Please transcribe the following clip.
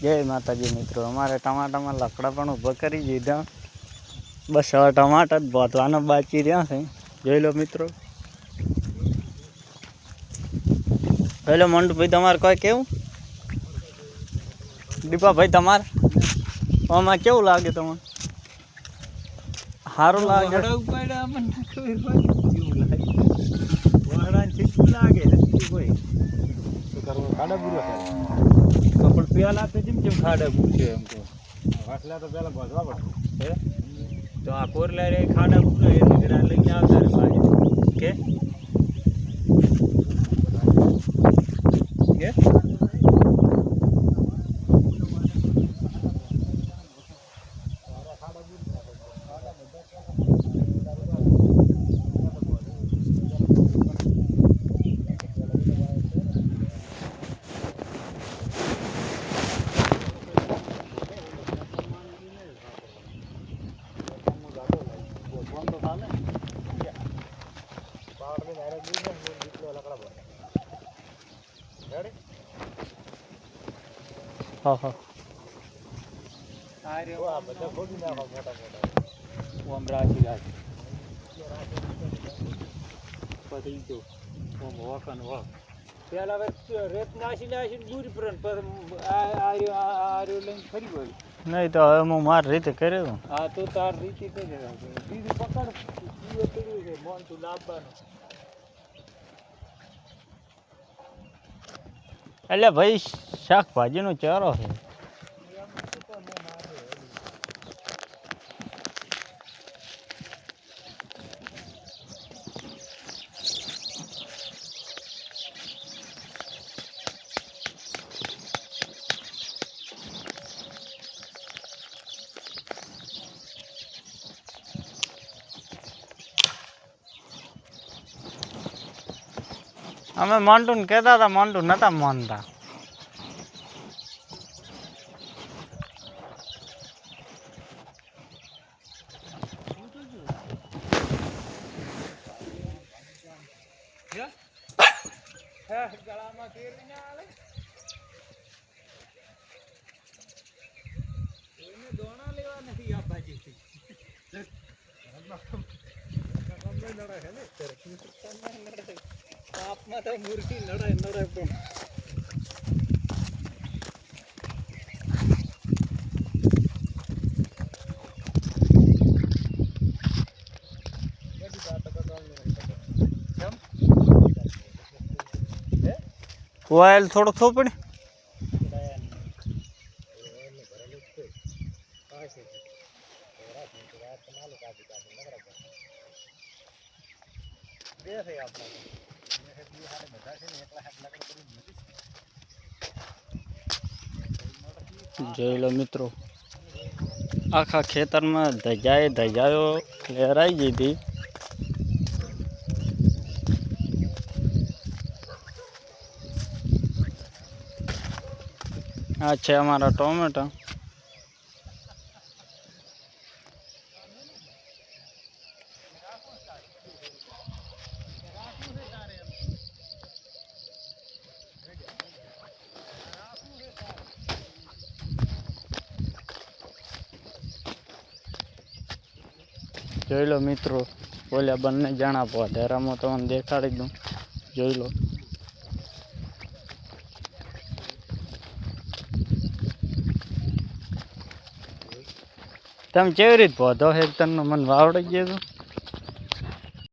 જય માતાજી મિત્રો, અમારે ટમાટામાં લકડા પણ ઊભા કરી દીધા. બસ હવે ટમાટા જ બોધવાના બાકી રહ્યા છે. જોઈ લો મિત્રો. જોઈ લો મંટુભાઈ, તમારે કોઈ કેવું? દીપાભાઈ તમારે આમાં કેવું લાગે? તમારે સારું લાગે? પેલા તો જેમ ખાડા પૂછે એમ તો વાટલા તો પેલા ગોધવા પડે તો આ કોરલા રે ખાડા પૂછે એટલે લઈને આવતા રે બાજુ કે હા પેલા રેત નાસી દૂરી પર લઈને ફરી ગયું. નહીં તો હવે હું મારી રીતે કર્યો. હા તો તાર રીતે કરી બીજું પકડ મોન તું લાવવાનું. એટલે ભાઈ શાકભાજીનો ચારો છે. અમે મોન્ટુને કહેતા હતા, મોન્ટુ નતા માનતા. ગળામાં કેરી ના આવે એને દોણા લેવા નથી આ બાજુથી તાપમાં તો મુરગી નડે પણ ઓઇલ થોડું થોપડે જોઈ લો મિત્રો, આખા ખેતરમાં ધજાયો લહેરાઈ ગઈ હતી. આ છે અમારા ટોમેટા. જોઈ લો મિત્રો, બોલ્યા બંને જણા પોધેરામાં તમને દેખાડી દઉં. જોઈ લો. તમે કેવી રીતે પોધો હેક્ટરનો મને વાવડી ગયો?